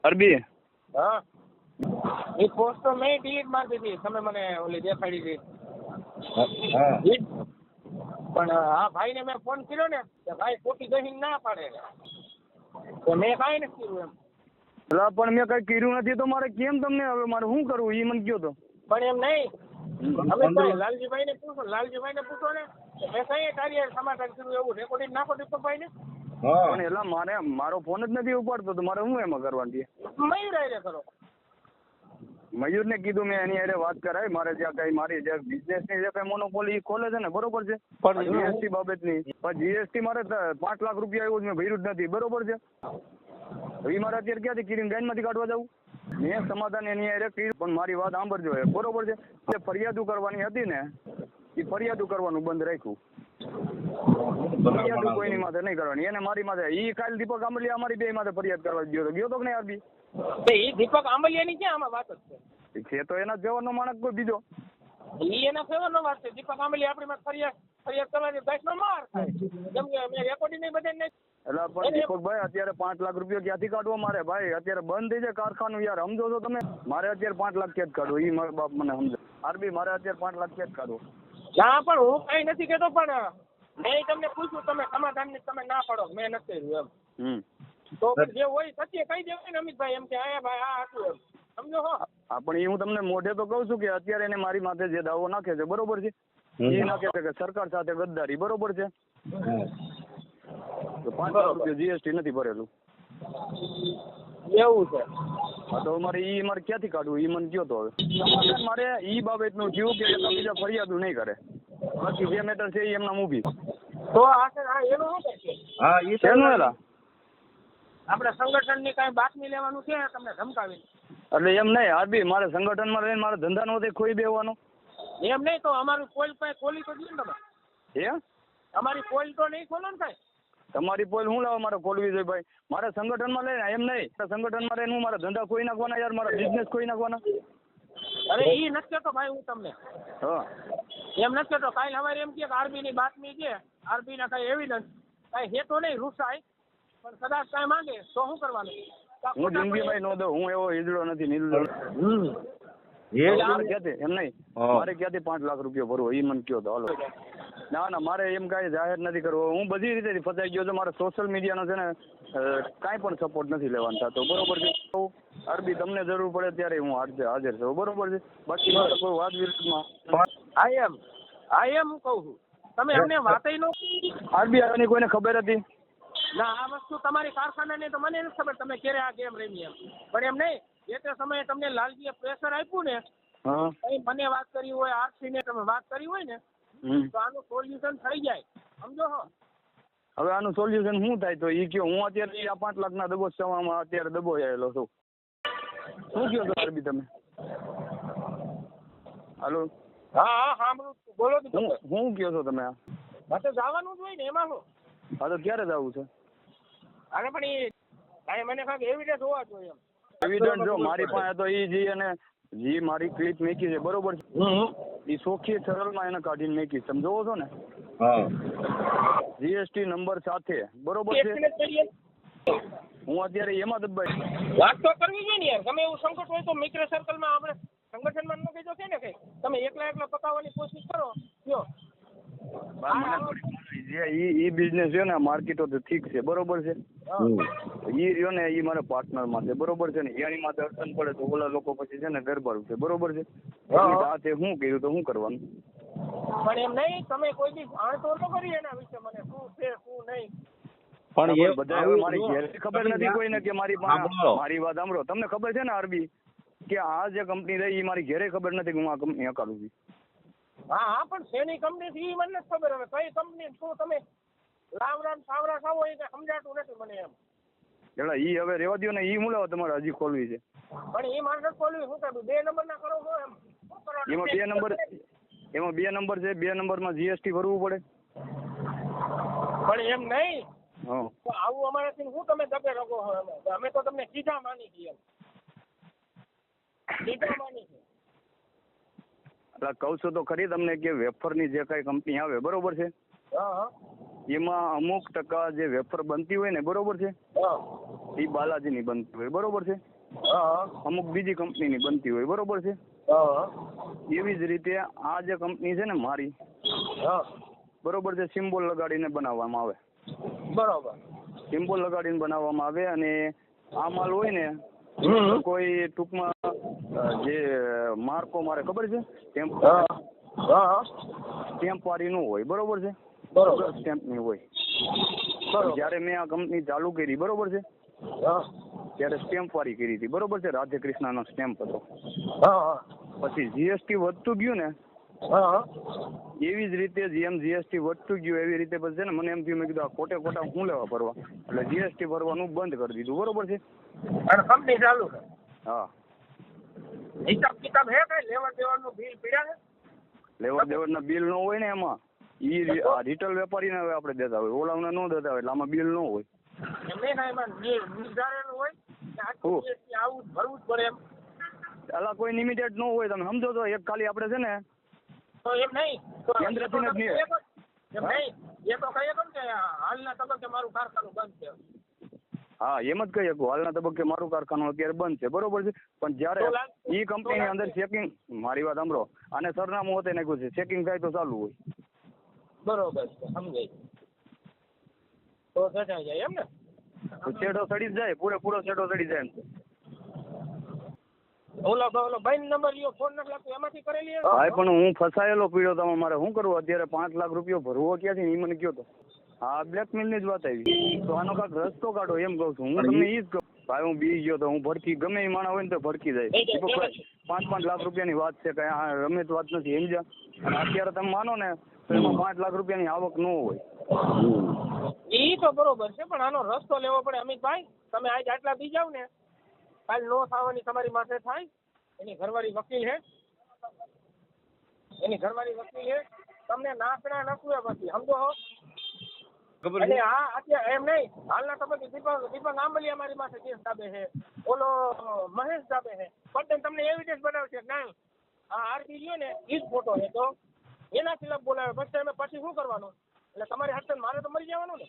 અરબી હા એ પોસ્ટ તો મેં ડિલીટ મારી દીધી, તમે મને ઓલી દેખાડી હતી. પણ આ ભાઈને મેં ફોન કર્યો ને કે ભાઈ ખોટી ગહીને ના પાડે તો મેં કાંઈ નથી કર્યું એમ. એટલે પણ મેં કઈ કર્યું નથી તો મારે કેમ તમને હવે મારે શું કરવું એ મને કયો તો. પણ એમ નહીં, અમે તો લાલજીભાઈને પૂછો ને મેં કઈ કાર્ય સમાધાન કર્યું એવું રેકોર્ડિંગ નાખો દીપકભાઈને. પણ એટલે મારો ફોન જ નથી ઉપાડતો તો મારે શું એમાં કરવાનું છે? મયુર હારે કરો. મયુરને કીધું મેં એની હારે વાત કરાય, મારે જ્યાં કઈ મારી જે બિઝનેસની જે કઈ મોનોપોલી ખોલે છે ને બરોબર છે, પણ જીએસટી બાબતની પણ જીએસટી મારે 5 લાખ રૂપિયા એવું જ મેં ભર્યું જ નથી બરોબર છે. એ મારે અત્યારે ક્યાંથી કિરીમ ગાયનમાંથી કાઢવા જવું? મેં સમાધાન એની હારે કર્યું પણ મારી વાત સાંભળજો બરોબર છે. એટલે ફરિયાદો કરવાની હતી ને એ ફરિયાદો કરવાનું બંધ રાખ્યું. ફરિયાદો કોઈની માથે નહીં કરવાની, એને મારી માથે ઈ કાલ દીપક આંબલિયા અમારી બે માથે ફરિયાદ કરવા ગયો તો કે નહીં આરબી? એ દીપક આંબલિયાની ક્યાં આમાં વાત જ છે તો એના જવાનો માણસ કોઈ બીજો. ઈ એના ફેવરનો વાત છે. દીપક આંબલિયા આપણી માં ફરિયાદ કરવાની દસનો માર થાય. જેમ કે મેં રેકોર્ડિંગ નહીં બધાને. એટલે પણ દીપકભાઈ અત્યારે 5 લાખ રૂપિયા ક્યાંથી કાઢવા મારે ભાઈ? અત્યારે બંધ થઈ જાય કારખાનું યાર, સમજો છો તમે? મારે અત્યારે 5 લાખ ક્યાં જ કાઢવો એ મારા બાપ મને સમજો. આરબી મારે અત્યારે 5 લાખ ક્યાં જ કાઢવો? ના પણ હું કઈ નથી કેતો, પણ મેં તમને પૂછ્યું તમે સમાધાન ની તમે ના પાડો, મેં નથી કર્યું એમ. તો જે હોય સત્ય કહી દેવાય ને અમિતભાઈ, એમ કે આયા ભાઈ આ હતું એમ, સમજો હો. હા પણ એ હું તમને મોઢે તો કહું છું કે અત્યારે એને મારી માથે જે દાવો નાખે છે બરોબર છે, એ નાખે છે કે સરકાર સાથે ગદ્દારી બરોબર છે. તો 5 લાખ રૂપિયા જીએસટી નથી ભરેલું એવું છે. હા તો મારે ક્યાંથી કાઢવું એ મને કયો તો. હવે મારે ઈ બાબતનું થયું કે બીજા ફરિયાદો નહીં કરે, બાકી જે મેટર છે એ એમના મૂવી. તો આ છે એનું શું છે? હા એ શેનું એલા આપણે સંગઠનની કાંઈ બાતમી લેવાનું છે તમને ધમકાવીને? એટલે એમ નહીં આરબી, મારે સંગઠનમાં રહીને મારે ધંધા નો ખોઈ બેવાનો. એમ નહીં તો અમારું પોલ પાસે ખોલી તો દો ને તમે. હે અમારી પોલ તો નહીં ખોલો ને કાંઈ? તમારી પોલ હું લાવવા મારે ખોલવી જોઈએ ભાઈ? મારે સંગઠનમાં લઈને એમ નહીં, સંગઠનમાં રહીને હું મારા ધંધા ખોઈ નાખવાના યાર, મારા બિઝનેસ ખોઈ નાખવાના. અરે એ નથી કહેતો ભાઈ હું તમને. હા એમ નથી કહેતો. કાલે અમારે એમ કે આરબીની બાતમી છે, આરબીના કાંઈ એવિડન્સ કાંઈ હેતો નહીં રૂસાય, પણ કદાચ કાંઈ માંગે તો શું કરવાનું? હું જિંદગીમાં નો દઉં, હું એવો હિજડો નથી નિર્દળ. એમ નહીં મારે ક્યાંથી 5 લાખ રૂપિયા ભરવો એ મને કયો તો હાલો. ના મારે એમ કાંઈ જાહેર નથી કરવો, હું બધી રીતે ફસાઈ ગયો છું. મારે સોશિયલ મીડિયાનો છે ને કાંઈ પણ સપોર્ટ નથી લેવાનો થતો બરોબર છે. આરબી તમને જરૂર પડે ત્યારે હું હાજર છું બરોબર છે. બાકી મારે કોઈ વાત વિરુદ્ધમાં આ એમ હું કહું છું, તમે અમને વાતય નો આરબી આની કોઈને ખબર હતી ના? આ વસ્તુ તમારી કારખાનાની તો મને નથી ખબર તમે ક્યારે આ ગેમ રમી એમ. પણ એમ નહીં, જે તે સમયે તમને લાલજીએ પ્રેશર આપ્યું ને, મને વાત કરી હોય, આરસી ને તમે વાત કરી હોય ને, તો આનું સોલ્યુશન થઈ જાય, સમજો હો. હવે આનું સોલ્યુશન શું થાય તો એ કયો? હું અત્યારે આ 5 લાખના દબોચવામાં અત્યારે દબોયાયેલો છું. શું કયો છો આરબી તમે? હાલો. હા સાંભળું બોલો. શું કયો છો તમે? આ જવાનું જ હોય ને એમાં શું? હા તો ક્યારે જવું છે? અરે પણ એ મને કાંઈક એવિડન્સ હોવા જોઈએ એમ. એવિડન્સ જો મારી પાસે તો એ જે અને જે મારી ક્લિપ મેકી છે બરોબર છે, એ સોખી સરળમાં એને કાઢીને મેકી, સમજો છો ને? જીએસટી નંબર સાથે બરોબર છે. હું અત્યારે એમાં દબાઈ વાત તો કરવી જોઈએ ને યાર. તમે એવું સંકટ હોય તો મિત્ર સર્કલમાં આપણે સંગઠનમાં ન કહેજો છે ને કઈ. તમે એકલા પકાવવાની કોશિશ કરો જો. ઈ બિઝનેસ છે ને માર્કેટો તો ઠીક છે બરોબર છે. ઈ રહ્યો ને ઈ મારા પાર્ટનર માં છે બરોબર છે ને. એની માં અડચણ પડે તો ઓલા લોકો પછી છે ને ગરબાડું છે બરોબર છે. સાથે હું કર્યું તો શું કરવાનું? પણ એમ નહીં, તમે કોઈ બી જાણતો ન કરી એના વિશે મને શું છે શું નહીં. પણ એ બધા મારી ઘેર ખબર નથી કોઈને કે મારી મારી વાત સાંભળો. તમને ખબર છે ને આરબી કે આ જે કંપની રહી એ મારી ઘેરે ખબર નથી કે હું આ કંપની હકાલું છું. હા પણ શેની કંપની છે એ મને નથી ખબર. હવે કઈ કંપની શું તમે લાવરામ સાવરા ખાવો એ સમજાતું નથી મને એમ. એટલે ઈ હવે રેવા દો ને, ઈ હું લાવો તમારે હજી ખોલવી છે. પણ એ મારે ખોલવી શું કરું? 2 નંબર ના કરો છો એમ? એમાં 2 નંબર છે. 2 નંબરમાં જીએસટી ભરવું પડે. પણ એમ નહીં, આવું અમારાથી શું તમે દબે રગો છો? અમે તો તમને સીધા માની છીએ એમ. સીધા માની છીએ. એટલે કહું છું તો ખરી તમને કે વેફરની જે કઈ કંપની આવે બરોબર છે, એમાં અમુક ટકા જે વેફર બનતી હોય ને, બરોબર છે, હા એ બાલાજીની બનતી હોય, બરોબર છે, હા અમુક બીજી કંપનીની બનતી હોય, બરોબર છે. હા એવી જ રીતે આ જે કંપની છે ને મારી, હા બરોબર છે, સિમ્બોલ લગાડીને બનાવવામાં આવે, બરોબર. સિમ્બોલ લગાડીને બનાવવામાં આવે. અને આ માલ હોય ને કોઈ ટૂંકમાં જે માર્કો મારે ખબર છે સ્ટેમ્પ હા હા સ્ટેમ્પ વાળી નું હોય, બરોબર છે, બરોબર સ્ટેમ્પ ની હોય. બરોબર. જયારે મેં આ કંપની ચાલુ કરી, બરોબર છે, હા ત્યારે સ્ટેમ્પ વાળી કરી હતી, બરોબર છે, રાધે કૃષ્ણનો સ્ટેમ્પ હતો. હા પછી જીએસટી વધતું ગયું ને, હા એવી જ રીતે જેમ જીએસટી વધતું ગયું એવી રીતે પછી છે ને મને એમ થયું, મેં કીધું આ ખોટે ખોટા હું લેવા ભરવા, એટલે જીએસટી ભરવાનું બંધ કરી દીધું, બરોબર છે. અને કંપની ચાલુ છે. હા, હિસાબ કિતાબ હે કઈ લેવડ દેવડનું બિલ પીડ્યા છે? લેવડ દેવડના બિલ ન હોય ને એમાં, રિટેલ વેપારીને હવે આપણે દેતા હોય, ઓલાવને ન દેતા હોય, એટલે આમાં બિલ ન હોય. એમને ના એમાં નિર્ધારેલું હોય કે આટલું GST આવું જ ભરવું જ પડે એમ. અલા કોઈ લિમિટેડ ન હોય, તમે સમજો તો એક ખાલી આપણે છે ને તો એમ નહીં તો કેન્દ્રથી જ નહીં. એમ નહીં, એ તો કહીએ કેમ કે હાલના તબક્કે મારું કારખાનું બંધ છે. હા, એમ જ કહી શકું, હાલના તબક્કે મારું કારખાનું અત્યારે બંધ છે, બરોબર છે. પણ જયારે ઈ કંપનીની અંદર ચેકિંગ, મારી વાત સાંભળો, આને સરનામું હોતે નાખ્યું છે, ચેકિંગ થાય તો ચાલુ હોય. બરોબર છે, સમજાય. તો સજાઈ જાય એમ ને? તો છેડો સડી જ જાય, પૂરેપૂરો છેડો સડી જાય એમ. ઓલો ભાઈ નંબર લ્યો, ફોન નથી લાગતો, એમાંથી કરેલી હે? ભાઈ પણ હું ફસાયેલો પીડ્યો, તમે મારે શું કરવું અત્યારે? 5 લાખ રૂપિયા ભરવો ક્યાંથી, એ મને કયો તો. હા, બ્લેકમેલ ની જ વાત આવી, તો આનો કાંઈક રસ્તો કાઢો એમ કહું છું. હું તમને ઈ જ કહું ભાઈ, હું બી ગયો તો હું ભડકી, ગમે એ માણસ હોય ને તો ભડકી જાય. 5 લાખ રૂપિયાની વાત છે, કઈ આ રમેશ વાત નથી, સમજ્યા? અને અત્યારે તમે માનો ને તો એમાં 5 લાખ રૂપિયાની આવક ન હોય. ઈ તો બરોબર છે, પણ આનો રસ્તો લેવો પડે. અમિતભાઈ, તમે આજ આટલા બી જાવ ને, કાલ નો થવાની તમારી માથે થાય. એની ઘરવાળી વકીલ હે, તમને નાખણા નખવે પછી, સમજો હો? અને આ અત્યારે એમ નહીં, હાલના તબક્કે દીપક આંબલિયા મારી માથે કેસ દાબે છે, ઓલો મહેશ દાબે છે, પણ તમને એવિડન્સ બનાવશે નહીં આ આરબી રહ્યો ને ઈ જ ફોટો છે, તો એના ખિલાફ બોલાવે. પછી શું કરવાનું? એટલે તમારી હાથે મારે તો મરી જવાનું ને.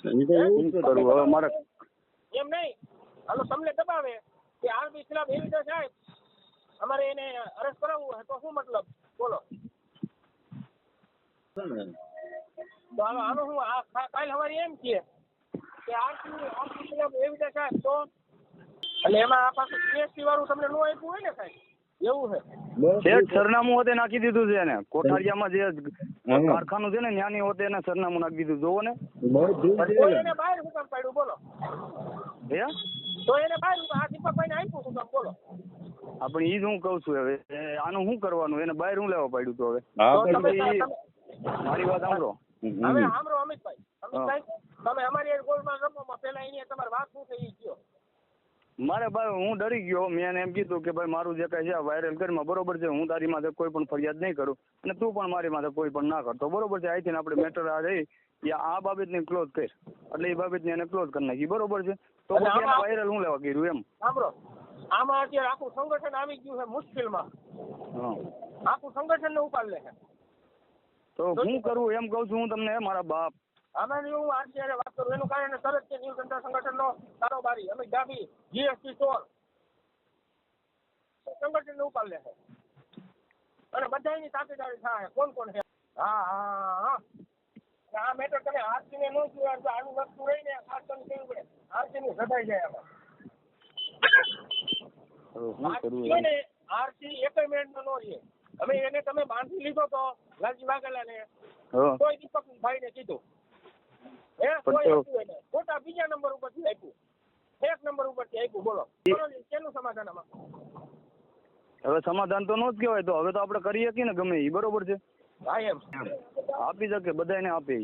હવે મારે એમ નહીં, હાલો તમને દબાવે કે આરબી ખિલાફ એવિડન્સ થાય, અમારે એને અરેસ્ટ કરાવવું હોય તો શું મતલબ બોલો? તો આનો હું કાલ સવારે એમ કહે કે આરબી ખિલાફ એવિડન્સ થાય તો, એટલે એમાં આ પાછું જીએસટી વાળું તમને નો આપ્યું હોય ને સાહેબ, એવું છે. સરનામું હોતે નાખી દીધું છે એને, કોઠારિયામાં જે કારખાનું છે ને ન્યાની હોતે એને સરનામું નાખી દીધું, જોવો ને. તો એને બહાર શું કામ પાડ્યું બોલો? હે, તો એને બહાર આ દીપકભાઈને આપ્યું શું કામ બોલો? આપણે ઈ જ હું કઉ છું. હવે આનું શું કરવાનું? એને બહાર હું લેવા પાડ્યું તો હવે મારી વાત સાંભળો. હવે સાંભળો અમિતભાઈ, તમે અમારી ગોલમાં રમવામાં પેલા એની તમારી વાત શું થઈ ગયો? મારે ભાઈ હું ડરી ગયો. મેં એને એમ કીધું કે ભાઈ મારું જે કઈ છે વાયરલ કરીમાં, બરોબર છે, હું તારી માથે કોઈ પણ ફરિયાદ નહીં કરું અને તું પણ મારી માથે કોઈ પણ ના કરતો, બરોબર છે. અહીંથી આપણે મેટર આ રહી આ બાબતને ક્લોઝ કરી, એટલે એ બાબતને એને ક્લોઝ કરી નાખી, બરોબર છે. તો પછી એને વાયરલ હું લેવા કર્યું એમ? સાંભળો, આમાં અત્યારે આખું સંગઠન આવી ગયું છે મુશ્કેલમાં. આખું સંગઠન ને ઉપાડ લે છે. તો હું કરું એમ કઉ છું હું તમને, મારા બાપ. આમાં હું આજે વાત કરું એનું કારણ તરત છે ન્યૂ જનતા સંગઠનનો કારોબારી અમિત ડાભી જીએસટી ચોર સંગઠન ને ઉપાડ લે છે અને બધાની સાથેદારી થાય. કોણ કોણ છે? હા આ મેટર તમે આરસીને ન જોયા તો આનું વસ્તુ રહીને ખાસ કરીને કેવું પડે, આરસીની સદાઈ જાય આમાં. આરસી એક મિનિટનો નો રહે. હવે એને તમે બાંધી લીધો તો લાલજી વાઘેલાને, કોઈ દીપકભાઈ ને કીધું ખોટા બીજા નંબર ઉપરથી આપ્યું, એક નંબર ઉપરથી આપ્યું. બોલો કેનું સમાધાન આમાં? હવે સમાધાન તો નો જ કહેવાય. તો હવે તો આપણે કરી શકીએ ને ગમે એ, બરોબર છે. હા એમ આપી શકે, બધાને આપે.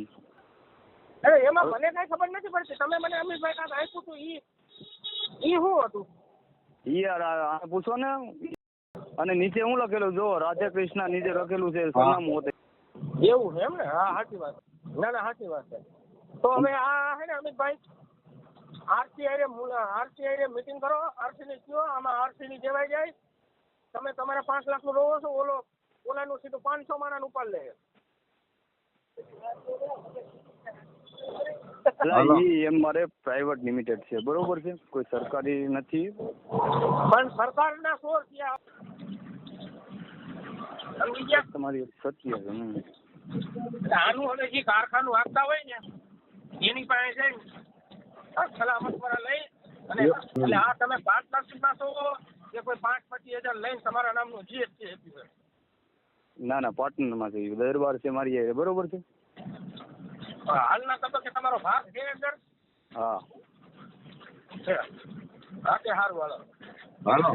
અરે એમાં મને કઈ ખબર નથી પડતી. તમે મને અમિતભાઈ કાંઈક આપ્યું હતું, ઈ શું હતું? યાર આ પૂછો ને. અને નીચે હું લખેલું જો, રાધે કૃષ્ણ નીચે લખેલું છે, સરનામું હોતે. એવું છે એમ ને? હા સાચી વાત. ના સાચી વાત છે. તો હવે આ હે ને અમિતભાઈ, આરસી મીટિંગ કરો, આરસી ની કયો આમાં આરસી ની જેવાય જાય. તમે તમારા 5 લાખ નું રોવો છો, ઓલાનું સીધું 500 માણા ઉપાડ લે. એટલે ઈ એમ મારે પ્રાઇવેટ લિમિટેડ છે, બરોબર છે, કોઈ સરકારી નથી. પણ સરકારના સોર્સ ત્યાં સમજી ગયા? તમારી સત્ય છે. આનું હવે જે કારખાનું આપતા હોય ને એની પાસે જઈને સલામત વાળા લઈ અને એટલે આ તમે 5 લાખ સુધીમાં છો કે કોઈ 5-25 હજાર લઈને તમારા નામનું જીએસટી આપી છે? ના ના, પાર્ટનરમાં છે, દરબાર છે મારી હારે, બરોબર છે. હાલના તબક્કે તમારો ભાગ છે અંદર? હા છે. હા તે સારું હાલો. હાલો.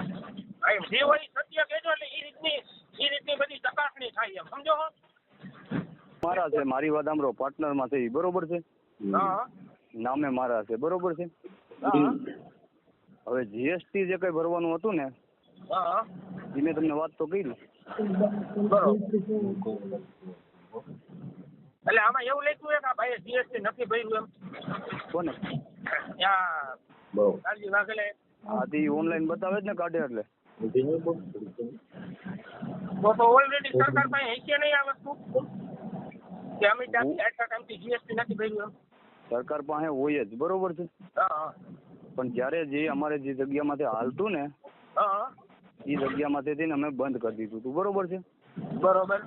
એમ જે હોય ઈ સત્ય કહેજો એટલે એ રીતની બધી ચકાસણી થાય એમ, સમજો હો? મારા છે, મારી વાત સાંભળો, પાર્ટનરમાં છે ઈ, બરોબર છે, હા નામે મારા છે, બરોબર છે. હા હવે જીએસટી જે કઈ ભરવાનું હતું ને હા એ મેં તમને વાત તો કરી. બરોબર. એટલે આમાં એવું લખ્યું છે કે આ ભાઈએ જીએસટી નથી ભર્યું એમ? કોને? ત્યાં કાળજી વાઘેલે. હા તો ઈ ઓનલાઈન બતાવે જ ને, કાઢે એટલે. તો ઓલરેડી સરકાર પાસે હશે નહીં આ વસ્તુ કે અમે આટલા ટાઈમથી જીએસટી નથી ભર્યું એમ? સરકાર પાસે હોય જ, બરોબર છે. હા પણ જ્યારે જે અમારે જે જગ્યામાંથી હાલતું ને હા એ જગ્યામાંથી થઈને અમે બંધ કરી દીધું હતું, બરોબર છે, બરોબર.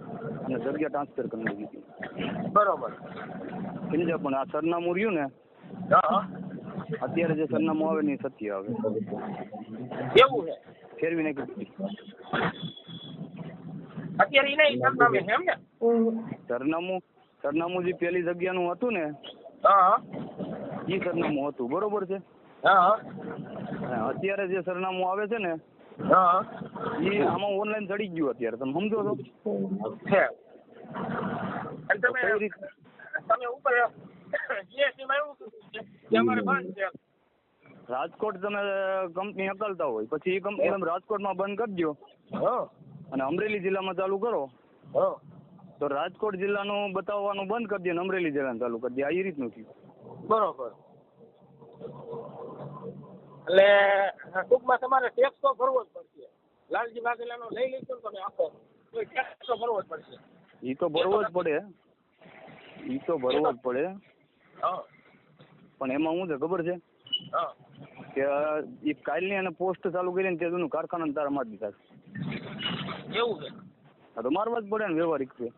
અને જગ્યા ટ્રાન્સફર કરી દીધી. બરોબર. સમજ્યા? પણ આ સરનામું રહ્યું ને, હા અત્યારે જે સરનામું આવે ને એ સત્ય આવે, એવું છે. ફેરવી નાખ્યું. અત્યારે એને સરનામે છે એમ ને? સરનામું જે પેલી જગ્યાનું હતું ને હા એ સરનામું હતું, બરોબર છે. હા અત્યારે જે સરનામું આવે છે ને હા એ આમાં ઓનલાઈન ચડી ગયું અત્યારે, તમે સમજો છો? છે. અને કઈ રીતે? તમે ઉપર જીએસટી માં એવું કે અમારે બંધ છે. રાજકોટ તમે કંપની હકલતા હોય પછી એ કંપની તમે રાજકોટમાં બંધ કરી દો હા અને અમરેલી જિલ્લામાં ચાલુ કરો હા તો રાજકોટ જિલ્લાનું બતાવવાનું બંધ કરી દે અને અમરેલી જિલ્લાનું ચાલુ કરી દે. આ એ રીતનું થયું. બરોબર. એટલે ટૂંકમાં તમારે ટેક્સ તો ભરવો જ પડશે. લાલજી વાઘેલાનો લઈ લઈશું ને તમે આખો તો ટેક્સ તો ભરવો જ પડશે. એ તો ભરવો જ પડે, એ તો ભરવો જ પડે. હા પણ એમાં શું છે ખબર છે હા કે એ કાલની અને પોસ્ટ ચાલુ કરીને તેનું કારખાના તારા મારી દીધા છે. એવું છે. હા તો મારવા જ પડે ને, વ્યવહારિક છે.